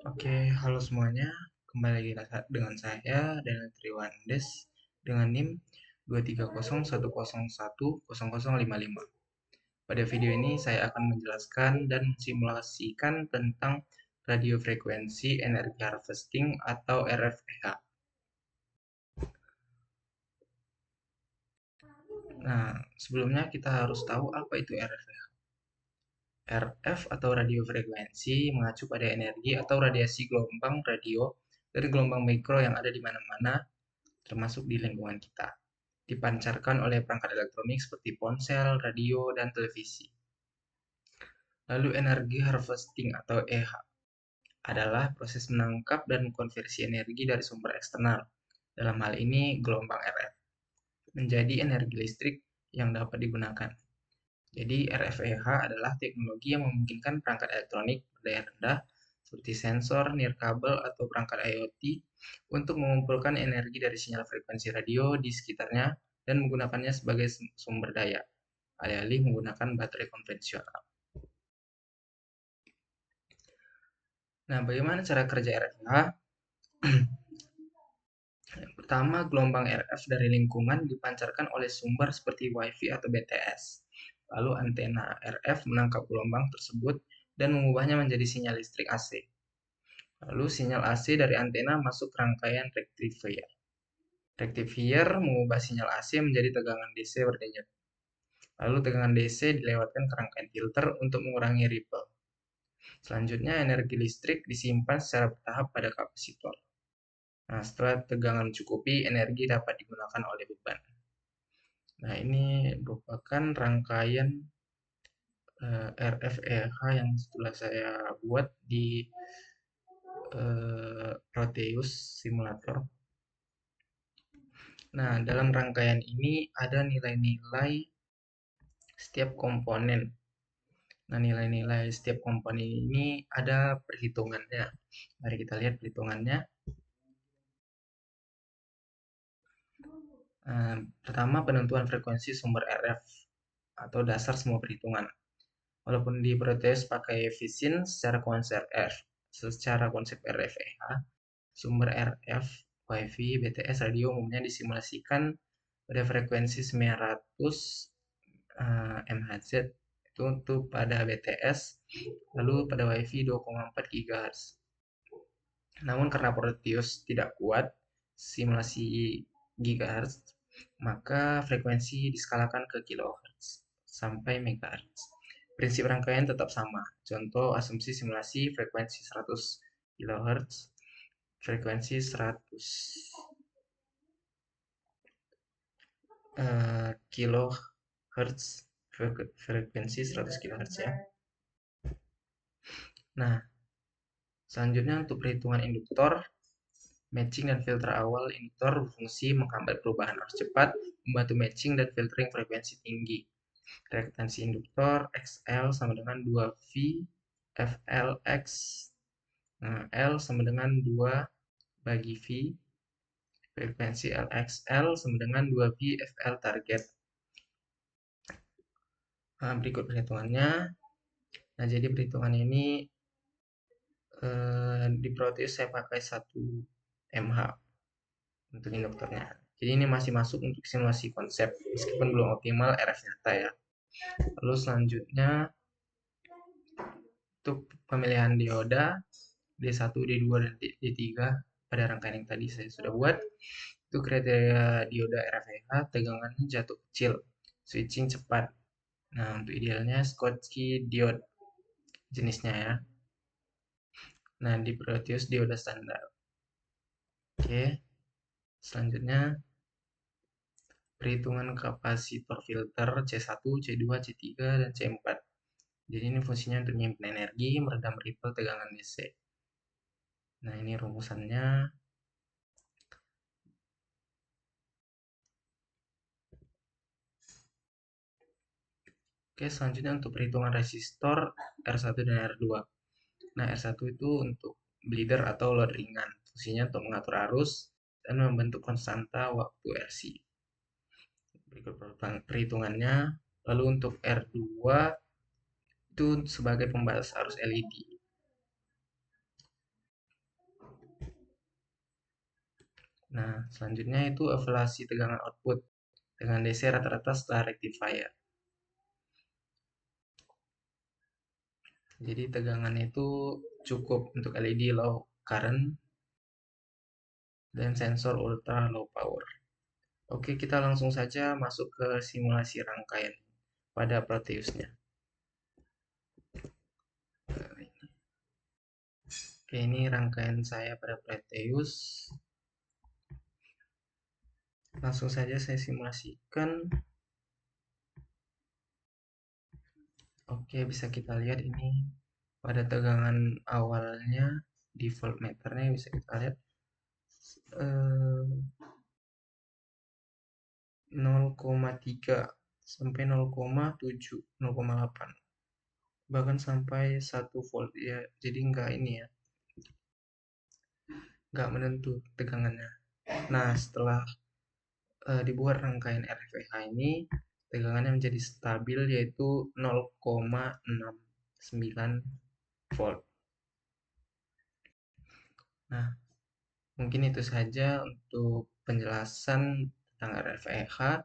Oke, halo semuanya. Kembali lagi dengan saya, Daniel Triwandes, dengan NIM 23010110055. Pada video ini saya akan menjelaskan dan simulasikan tentang radio frekuensi energi harvesting atau RFEH. Nah, sebelumnya kita harus tahu apa itu RFEH. RF atau radio frekuensi mengacu pada energi atau radiasi gelombang radio dari gelombang mikro yang ada di mana-mana termasuk di lingkungan kita, dipancarkan oleh perangkat elektronik seperti ponsel, radio, dan televisi. Lalu energi harvesting atau EH adalah proses menangkap dan konversi energi dari sumber eksternal, dalam hal ini gelombang RF, menjadi energi listrik yang dapat digunakan. Jadi RFEH adalah teknologi yang memungkinkan perangkat elektronik berdaya rendah seperti sensor, nirkabel, atau perangkat IoT untuk mengumpulkan energi dari sinyal frekuensi radio di sekitarnya dan menggunakannya sebagai sumber daya, alih-alih menggunakan baterai konvensional. Nah, bagaimana cara kerja RFEH? Yang pertama, gelombang RF dari lingkungan dipancarkan oleh sumber seperti Wi-Fi atau BTS. Lalu antena RF menangkap gelombang tersebut dan mengubahnya menjadi sinyal listrik AC. Lalu sinyal AC dari antena masuk ke rangkaian rectifier. Rectifier mengubah sinyal AC menjadi tegangan DC berdenyut. Lalu tegangan DC dilewatkan ke rangkaian filter untuk mengurangi ripple. Selanjutnya energi listrik disimpan secara bertahap pada kapasitor. Nah, setelah tegangan mencukupi, energi dapat digunakan oleh beban. Nah, ini merupakan rangkaian RFEH yang setelah saya buat di Proteus Simulator. Nah, dalam rangkaian ini ada nilai-nilai setiap komponen. Nah, nilai-nilai setiap komponen ini ada perhitungannya. Mari kita lihat perhitungannya. Pertama, penentuan frekuensi sumber RF atau dasar semua perhitungan. Walaupun di Proteus pakai Visin secara konsep RFEH, sumber RF, Wi-Fi, BTS, radio umumnya disimulasikan pada frekuensi 900 MHz itu untuk pada BTS, lalu pada Wi-Fi 2,4 GHz. Namun karena Proteus tidak kuat simulasi GHz, maka frekuensi diskalakan ke kHz sampai MHz. Prinsip rangkaian tetap sama. Contoh asumsi simulasi frekuensi 100 kHz, frekuensi 100 kHz, frekuensi 100 kHz ya. Nah, selanjutnya untuk perhitungan induktor, matching dan filter awal induktor berfungsi menghambat perubahan arus cepat, membantu matching dan filtering frekuensi tinggi. Reaktansi induktor XL sama dengan 2V FLX. Nah, L sama dengan 2 bagi V. Frekuensi LXL sama dengan 2V FL target. Nah, berikut perhitungannya. Nah, jadi perhitungan ini di Proteus saya pakai 1 mH untuk induktornya. Jadi ini masih masuk untuk simulasi konsep, meskipun belum optimal RF nyata ya. Lalu selanjutnya untuk pemilihan dioda D1, D2, dan D3 pada rangkaian yang tadi saya sudah buat. Itu kriteria dioda RFEH, tegangannya jatuh kecil, switching cepat. Nah, untuk idealnya Schottky diode jenisnya ya. Nah, di Proteus dioda standar. Oke, selanjutnya perhitungan kapasitor filter C1, C2, C3, dan C4. Jadi ini fungsinya untuk menyimpan energi, meredam ripple tegangan DC. Nah, ini rumusannya. Oke, selanjutnya untuk perhitungan resistor R1 dan R2. Nah, R1 itu untuk bleeder atau load ringan. Fungsinya untuk mengatur arus dan membentuk konstanta waktu RC. Berikut perhitungannya. Lalu untuk R2 itu sebagai pembatas arus LED. Nah, selanjutnya itu evaluasi tegangan output dengan DC rata-rata setelah rectifier. Jadi tegangannya itu cukup untuk LED low current dan sensor ultra low power. Oke, kita langsung saja masuk ke simulasi rangkaian pada Proteusnya. Oke, ini rangkaian saya pada Proteus. Langsung saja saya simulasikan. Oke, bisa kita lihat ini pada tegangan awalnya di voltmeternya bisa kita lihat 0,3 sampai 0,7, 0,8, bahkan sampai 1 volt ya. Jadi enggak ini ya, enggak menentu tegangannya. Nah, setelah dibuat rangkaian RFEH ini, tegangannya menjadi stabil yaitu 0,69 volt. Nah, mungkin itu saja untuk penjelasan tentang RFEH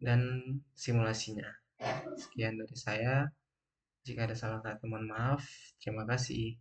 dan simulasinya. Sekian dari saya. Jika ada salah kata, mohon maaf. Terima kasih.